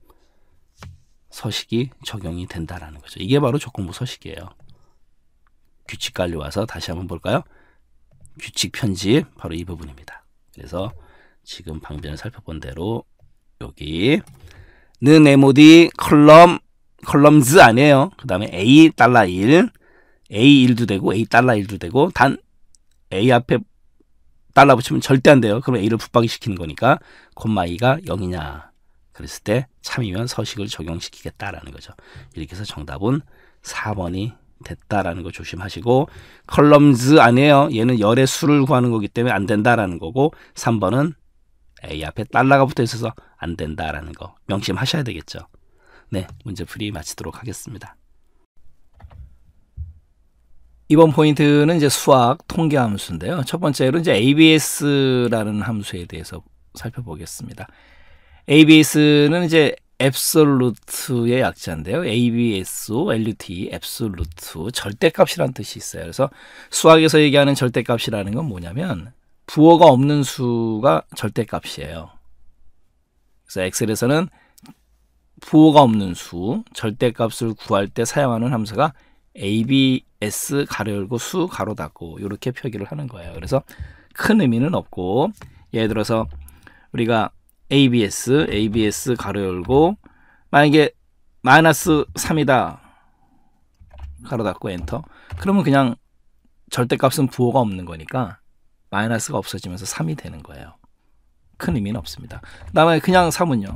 서식이 적용이 된다라는 거죠. 이게 바로 조건부 서식이에요. 규칙 관리 와서 다시 한번 볼까요? 규칙 편집 바로 이 부분입니다. 그래서 지금 방변을 살펴본 대로 여기 는 MOD 컬럼즈 아니에요. 그 다음에 A $1 A1도 되고 A $1도 되고 단 A 앞에 달러 붙이면 절대 안 돼요. 그럼 A를 붙박이 시키는 거니까 콤마 2가 0이냐 그랬을 때 참이면 서식을 적용시키겠다라는 거죠. 이렇게 해서 정답은 4번이 됐다라는 거 조심하시고 컬럼즈 아니에요. 얘는 열의 수를 구하는 거기 때문에 안 된다라는 거고 3번은 A 앞에 $가 붙어 있어서 안 된다라는 거 명심하셔야 되겠죠. 네, 문제풀이 마치도록 하겠습니다. 이번 포인트는 이제 수학 통계 함수인데요. 첫 번째로 이제 ABS라는 함수에 대해서 살펴보겠습니다. ABS는 이제 absolute의 약자인데요. ABSOLUT, absolute, 절대값이라는 뜻이 있어요. 그래서 수학에서 얘기하는 절대값이라는 건 뭐냐면 부호가 없는 수가 절대값이에요. 그래서 엑셀에서는 부호가 없는 수, 절대값을 구할 때 사용하는 함수가 ABS 가로 열고 수 가로 닫고 이렇게 표기를 하는 거예요. 그래서 큰 의미는 없고 예를 들어서 우리가 ABS 가로 열고 만약에 마이너스 3이다 가로 닫고 엔터 그러면 그냥 절대값은 부호가 없는 거니까 마이너스가 없어지면서 3이 되는 거예요. 큰 의미는 없습니다. 그 다음에 그냥 3은요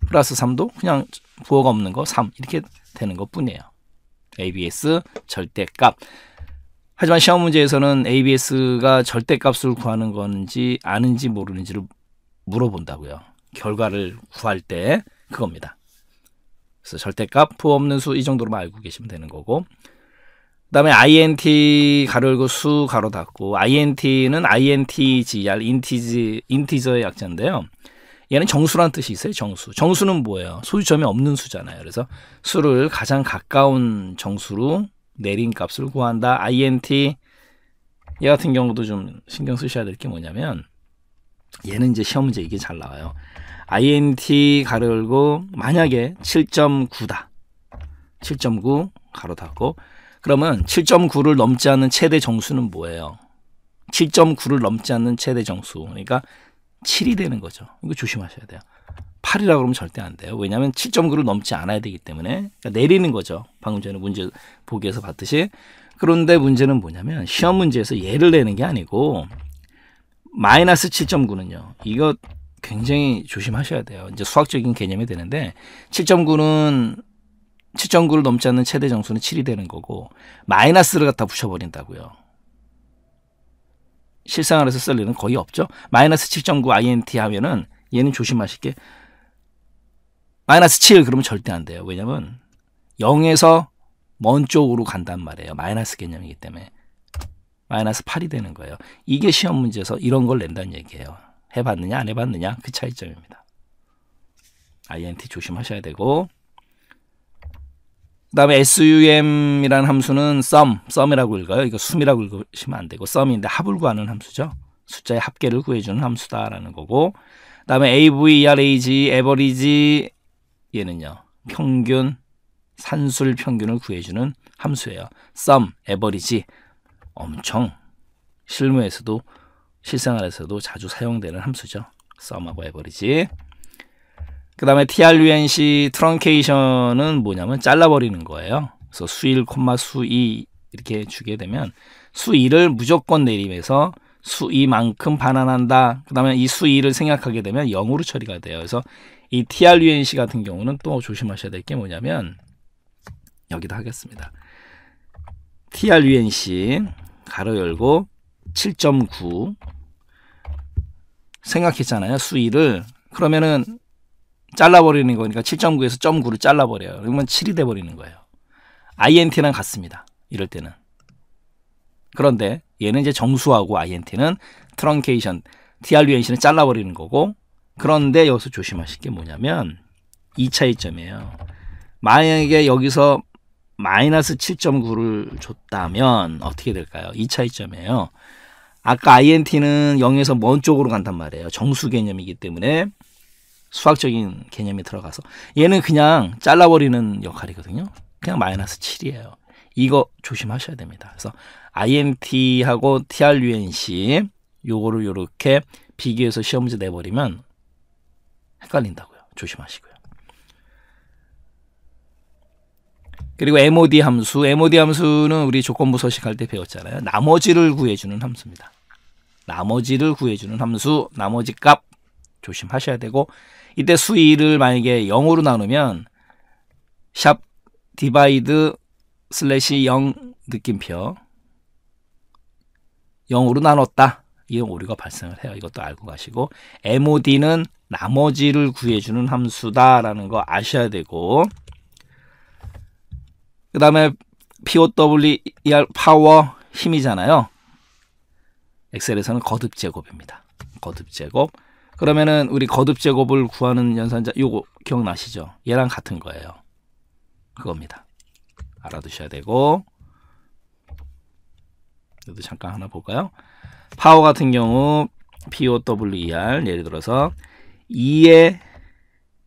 플러스 3도 그냥 부호가 없는 거 3 이렇게 되는 것 뿐이에요. ABS 절대값. 하지만 시험 문제에서는 ABS가 절대값을 구하는 건지 아는지 모르는지를 물어본다고요. 결과를 구할 때 그겁니다. 그래서 절대값, 부호 없는 수 이 정도로만 알고 계시면 되는 거고 그 다음에 INT 가로 열고 수 가로 닫고 INT는 INTGR 인티저의 약자인데요. 얘는 정수라는 뜻이 있어요. 정수는 뭐예요? 소유점이 없는 수잖아요. 그래서 수를 가장 가까운 정수로 내린 값을 구한다. INT 얘 같은 경우도 좀 신경 쓰셔야 될 게 뭐냐면 얘는 이제 시험 문제 이게 잘 나와요. int 가로 열고 만약에 7.9다. 7.9 가로 닫고 그러면 7.9를 넘지 않는 최대 정수는 뭐예요? 7.9를 넘지 않는 최대 정수. 그러니까 7이 되는 거죠. 이거 조심하셔야 돼요. 8이라고 그러면 절대 안 돼요. 왜냐하면 7.9를 넘지 않아야 되기 때문에 그러니까 내리는 거죠. 방금 전에 문제 보기에서 봤듯이. 그런데 문제는 뭐냐면 시험 문제에서 얘를 내는 게 아니고 마이너스 7.9는요. 이거 굉장히 조심하셔야 돼요. 이제 수학적인 개념이 되는데 7.9를 넘지 않는 최대 정수는 7이 되는 거고 마이너스를 갖다 붙여버린다고요. 실생활에서 쓸 일은 거의 없죠. 마이너스 7.9 int 하면은 얘는 조심하실 게 마이너스 7 그러면 절대 안 돼요. 왜냐면 0에서 먼 쪽으로 간단 말이에요. 마이너스 개념이기 때문에. 마이너스 8이 되는 거예요. 이게 시험 문제에서 이런 걸 낸다는 얘기예요. 해봤느냐 안 해봤느냐 그 차이점입니다. int 조심하셔야 되고 그 다음에 sum이라는 함수는 sum이라고 읽어요. 이거 sum이라고 읽으시면 안 되고 sum인데 합을 구하는 함수죠. 숫자의 합계를 구해주는 함수다라는 거고 그 다음에 average, average 얘는요. 평균, 산술 평균을 구해주는 함수예요. sum, average 엄청 실무에서도 실생활에서도 자주 사용되는 함수죠. sum하고 average. 그 다음에 trunc 트렁케이션은 뭐냐면 잘라버리는 거예요. 그래서 수1, 수2 이렇게 주게 되면 수2를 무조건 내림해서 수2만큼 반환한다. 그 다음에 이 수2를 생략하게 되면 0으로 처리가 돼요. 그래서 이 trunc 같은 경우는 또 조심하셔야 될 게 뭐냐면 여기다 하겠습니다. trunc 가로 열고 7.9 생각했잖아요. 수2를. 그러면은 잘라버리는 거니까 7.9에서 0.9를 잘라버려요. 그러면 7이 돼버리는 거예요. int랑 같습니다. 이럴 때는. 그런데 얘는 이제 정수하고 int는 트렁케이션, trunc는 잘라버리는 거고 그런데 여기서 조심하실 게 뭐냐면 이 차이점이에요. 만약에 여기서 마이너스 7.9를 줬다면 어떻게 될까요? 이 차이점이에요. 아까 int는 0에서 먼 쪽으로 간단 말이에요. 정수 개념이기 때문에 수학적인 개념이 들어가서 얘는 그냥 잘라버리는 역할이거든요. 그냥 마이너스 7이에요. 이거 조심하셔야 됩니다. 그래서 int하고 trunc 요거를 요렇게 비교해서 시험 문제 내버리면 헷갈린다고요. 조심하시고요. 그리고 mod 함수는 우리 조건부 서식할 때 배웠잖아요. 나머지를 구해주는 함수입니다. 나머지를 구해주는 함수, 나머지 값 조심하셔야 되고 이때 수2를 만약에 0으로 나누면 샵 디바이드 슬래시 0 느낌표 0으로 나눴다. 이런 오류가 발생을 해요. 이것도 알고 가시고 mod는 나머지를 구해주는 함수다라는 거 아셔야 되고 그 다음에 POWER 파워 힘이잖아요. 엑셀에서는 거듭 제곱입니다. 거듭 제곱. 그러면은 우리 거듭 제곱을 구하는 연산자 요거 기억나시죠? 얘랑 같은 거예요. 그겁니다. 알아두셔야 되고 여기도 잠깐 하나 볼까요? 파워 같은 경우 POWER 예를 들어서 2의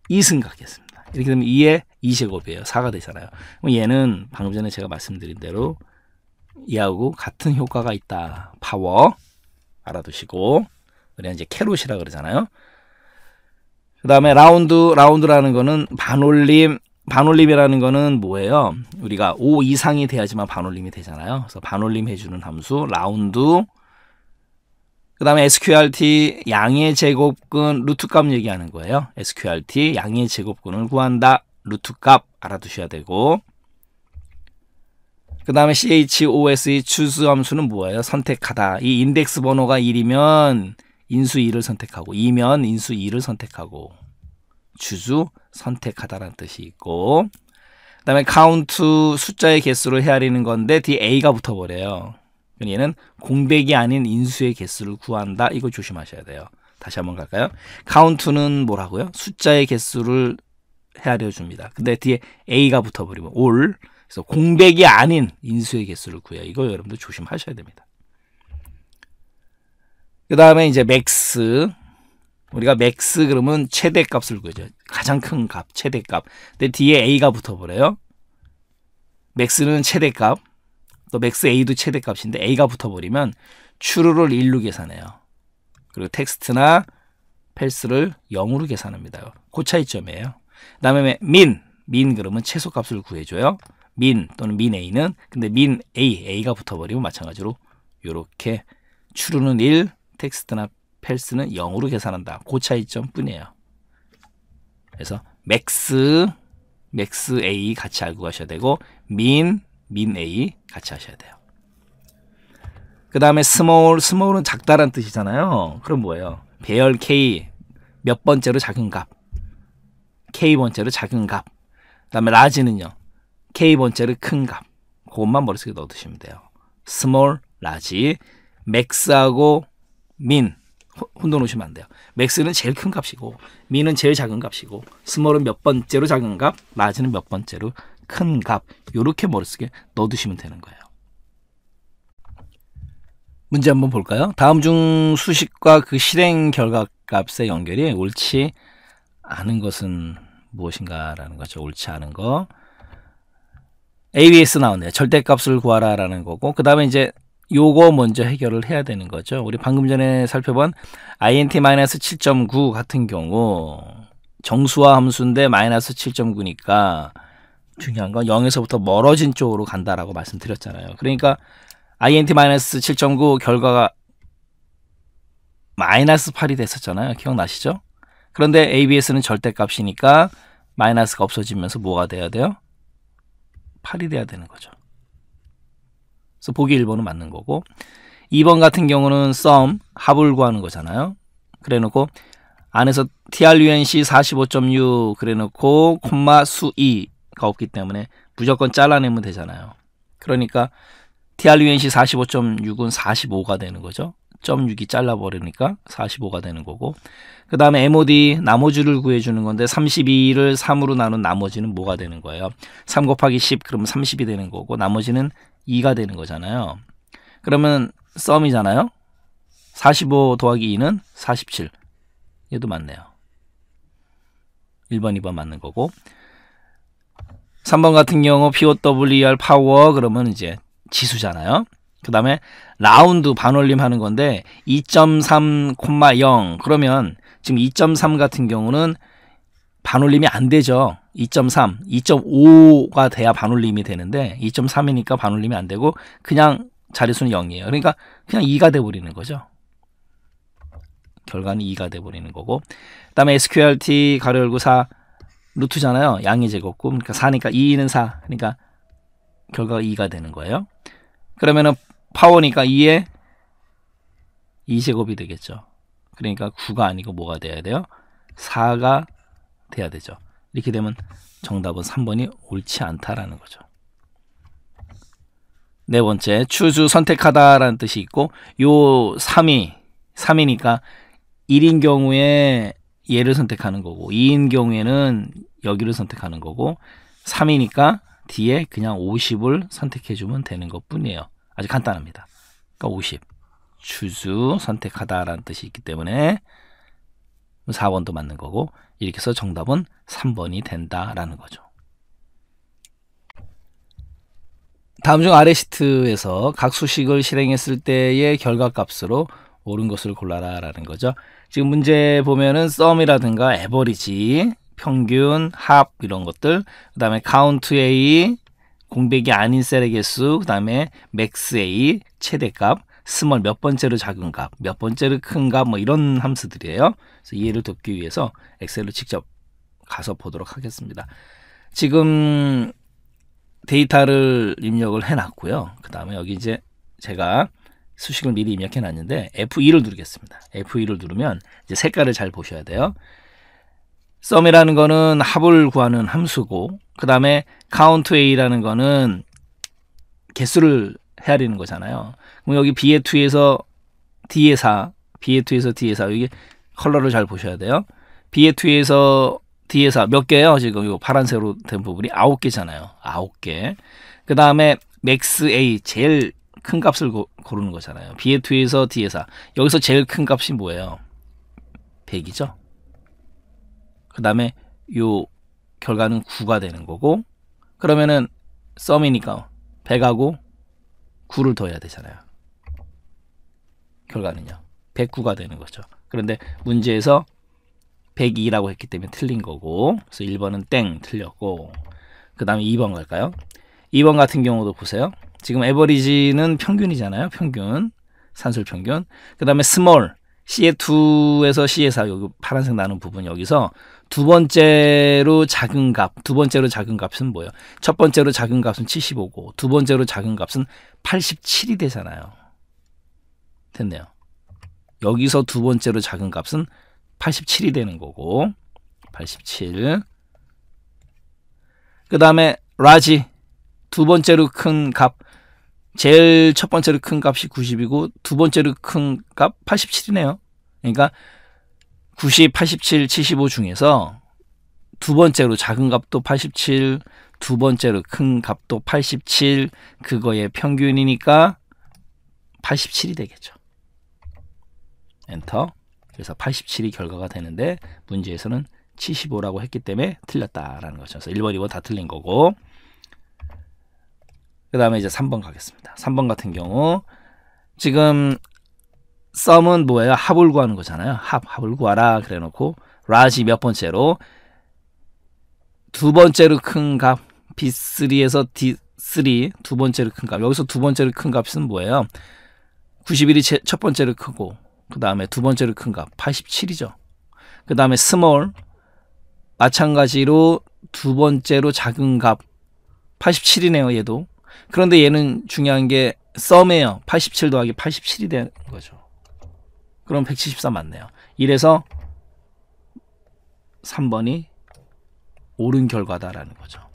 2승 갖겠습니다. 이렇게 되면 2의 2제곱이에요. 4가 되잖아요. 그럼 얘는 방금 전에 제가 말씀드린 대로 얘하고 같은 효과가 있다. 파워 알아두시고 우리가 이제 캐롯이라 그러잖아요. 그 다음에 라운드라는 거는 반올림이라는 거는 뭐예요? 우리가 5 이상이 돼야지만 반올림이 되잖아요. 그래서 반올림 해주는 함수 라운드. 그 다음에 sqrt 양의 제곱근 루트값 얘기하는 거예요. sqrt 양의 제곱근을 구한다. 루트값 알아두셔야 되고 그 다음에 chos choose 함수는 뭐예요? 선택하다. 이 인덱스 번호가 1이면 인수 2를 선택하고 2면 인수 2를 선택하고 choose 선택하다라는 뜻이 있고 그 다음에 count 숫자의 개수를 헤아리는 건데 뒤에 a가 붙어버려요. 얘는 공백이 아닌 인수의 개수를 구한다. 이거 조심하셔야 돼요. 다시 한번 갈까요? count는 뭐라고요? 숫자의 개수를 헤아려 줍니다. 근데 뒤에 a가 붙어버리면 all. 그래서 공백이 아닌 인수의 개수를 구해요. 이거 여러분들 조심하셔야 됩니다. 그 다음에 이제 맥스. 우리가 맥스 그러면 최대값을 구해줘. 가장 큰 값, 최대값. 근데 뒤에 A가 붙어버려요. 맥스는 최대값. 또 맥스 A도 최대값인데 A가 붙어버리면 true를 1로 계산해요. 그리고 텍스트나 펠스를 0으로 계산합니다. 그 차이점이에요. 그 다음에 min 그러면 최소값을 구해줘요. min 또는 min A는 근데 min A가 붙어버리면 마찬가지로 이렇게 true는 1, 텍스트나 펠스는 0으로 계산한다. 그 차이점 뿐이에요. 그래서 맥스 A 같이 알고 가셔야 되고 min A 같이 하셔야 돼요. 그 다음에 small은 작다란 뜻이잖아요. 그럼 뭐예요? 배열 K 몇 번째로 작은 값, K 번째로 작은 값. 그 다음에 large는요, K 번째로 큰 값. 그것만 머릿속에 넣어두시면 돼요. small, large, max하고 min 혼돈 오시면 안 돼요. max는 제일 큰 값이고 min은 제일 작은 값이고 small은 몇 번째로 작은 값, large는 몇 번째로 큰 값. 이렇게 머릿속에 넣어두시면 되는 거예요. 문제 한번 볼까요? 다음 중 수식과 그 실행 결과값의 연결이 옳지 않은 것은 무엇인가라는 거죠. 옳지 않은 거. ABS 나오네요. 절대값을 구하라 라는 거고, 그 다음에 이제 요거 먼저 해결을 해야 되는 거죠. 우리 방금 전에 살펴본 int-7.9 같은 경우 정수화 함수인데 마이너스 7.9니까 중요한 건 0에서부터 멀어진 쪽으로 간다라고 말씀드렸잖아요. 그러니까 int-7.9 결과가 마이너스 8이 됐었잖아요. 기억나시죠? 그런데 ABS는 절대값이니까 마이너스가 없어지면서 뭐가 돼야 돼요? 8이 돼야 되는 거죠. 그래서 보기 1번은 맞는 거고, 2번 같은 경우는 sum, 합을 구하는 거잖아요. 그래 놓고 안에서 trunc 45.6 그래 놓고 콤마 수 2가 없기 때문에 무조건 잘라내면 되잖아요. 그러니까 trunc 45.6은 45가 되는 거죠. 0.6이 잘라버리니까 45가 되는 거고, 그 다음에 mod 나머지를 구해주는 건데 32를 3으로 나눈 나머지는 뭐가 되는 거예요? 3 곱하기 10 그러면 30이 되는 거고 나머지는 2가 되는 거잖아요. 그러면 썸이잖아요. 45 더하기 2는 47. 얘도 맞네요. 1번, 2번 맞는 거고, 3번 같은 경우 POWER 파워 그러면 이제 지수잖아요. 그 다음에 라운드 반올림 하는 건데 2.3,0 그러면 지금 2.3 같은 경우는 반올림이 안 되죠. 2.3, 2.5가 돼야 반올림이 되는데 2.3이니까 반올림이 안 되고 그냥 자릿수는 0이에요. 그러니까 그냥 2가 돼버리는 거죠. 결과는 2가 돼버리는 거고, 그 다음에 SQRT 가로 열고 4 루트잖아요. 양의 제곱곱. 그러니까 4니까 2는 4. 그러니까 결과가 2가 되는 거예요. 그러면은 파워니까 2에 2제곱이 되겠죠. 그러니까 9가 아니고 뭐가 돼야 돼요? 4가 돼야 되죠. 이렇게 되면 정답은 3번이 옳지 않다라는 거죠. 네 번째, choose 선택하다라는 뜻이 있고, 요 3이니까 1인 경우에 얘를 선택하는 거고 2인 경우에는 여기를 선택하는 거고 3이니까 뒤에 그냥 50을 선택해 주면 되는 것 뿐이에요. 아주 간단합니다. 그러니까 50 choose 선택하다라는 뜻이 있기 때문에 4번도 맞는 거고, 이렇게 해서 정답은 3번이 된다라는 거죠. 다음 중 아래 시트에서 각 수식을 실행했을 때의 결과값으로 옳은 것을 골라라 라는 거죠. 지금 문제 보면은 sum이라든가 average, 평균, 합 이런 것들, 그 다음에 count A, 공백이 아닌 셀의 개수, 그 다음에 max A, 최대값, small 몇 번째로 작은 값, 몇 번째로 큰 값, 뭐 이런 함수들이에요. 그래서 이해를 돕기 위해서 엑셀로 직접 가서 보도록 하겠습니다. 지금 데이터를 입력을 해놨고요. 그 다음에 여기 이제 제가 수식을 미리 입력해 놨는데 F2를 누르겠습니다. F2를 누르면 이제 색깔을 잘 보셔야 돼요. sum이라는 거는 합을 구하는 함수고, 그 다음에 count A라는 거는 개수를 헤아리는 거잖아요. 그럼 여기 B의 2에서 D의 4, B의 2에서 D의 4, 여기 컬러를 잘 보셔야 돼요. B의 2에서 D의 4 몇 개예요? 지금 이 파란색으로 된 부분이 9개잖아요. 9개. 그 다음에 max A 제일 큰 값을 고르는 거잖아요. B의 2에서 D의 4. 여기서 제일 큰 값이 뭐예요? 100이죠. 그 다음에 요 결과는 9가 되는 거고, 그러면은 썸이니까 100하고 9를 더해야 되잖아요. 결과는요 109가 되는 거죠. 그런데 문제에서 102라고 했기 때문에 틀린 거고, 그래서 1번은 땡 틀렸고, 그 다음에 2번 갈까요? 2번 같은 경우도 보세요. 지금 에버리지는 평균이잖아요. 평균, 산술 평균. 그 다음에 스몰, C의 2에서 C의 4, 여기 파란색 나는 부분, 여기서 두 번째로 작은 값, 두 번째로 작은 값은 뭐예요? 첫 번째로 작은 값은 75고 두 번째로 작은 값은 87이 되잖아요. 됐네요. 여기서 두 번째로 작은 값은 87이 되는 거고, 87. 그 다음에 라지, 두 번째로 큰 값, 제일 첫 번째로 큰 값이 90이고 두 번째로 큰 값 87이네요. 그러니까 90, 87, 75 중에서 두 번째로 작은 값도 87, 두 번째로 큰 값도 87, 그거의 평균이니까 87이 되겠죠. 엔터. 그래서 87이 결과가 되는데 문제에서는 75라고 했기 때문에 틀렸다라는 거죠. 그래서 1번, 2번 다 틀린 거고, 그 다음에 이제 3번 가겠습니다. 3번 같은 경우 지금 썸은 뭐예요? 합을 구하는 거잖아요. 합을 구하라 그래 놓고 라지 몇 번째로 두 번째로 큰 값 B3에서 D3 두 번째로 큰 값, 여기서 두 번째로 큰 값은 뭐예요? 91이 첫 번째로 크고 그 다음에 두 번째로 큰 값 87이죠. 그 다음에 스몰 마찬가지로 두 번째로 작은 값 87이네요. 얘도. 그런데 얘는 중요한 게 썸이에요. 87 더하기 87이 되는 거죠. 그럼 174 맞네요. 이래서 3번이 옳은 결과다라는 거죠.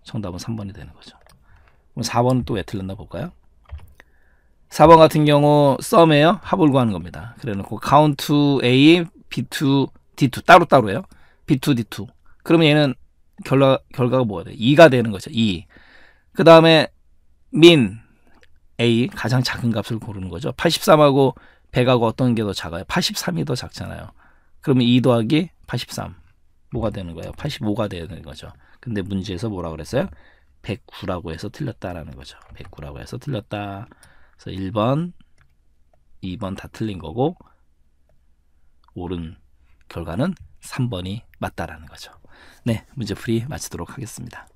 정답은 3번이 되는 거죠. 그럼 4번은 또 왜 틀렸나 볼까요? 4번 같은 경우 썸이에요. 합을 구하는 겁니다. 그래 놓고 count A, B2, D2 따로따로예요. B2, D2. 그러면 얘는 결과가 뭐가 돼요? 2가 되는 거죠. 2. 그 다음에 min A, 가장 작은 값을 고르는 거죠. 83하고 100하고 어떤 게 더 작아요? 83이 더 작잖아요. 그러면 2 더하기 83 뭐가 되는 거예요? 85가 되는 거죠. 근데 문제에서 뭐라고 그랬어요? 109라고 해서 틀렸다라는 거죠. 109라고 해서 틀렸다. 그래서 1번, 2번 다 틀린 거고 옳은 결과는 3번이 맞다라는 거죠. 네, 문제풀이 마치도록 하겠습니다.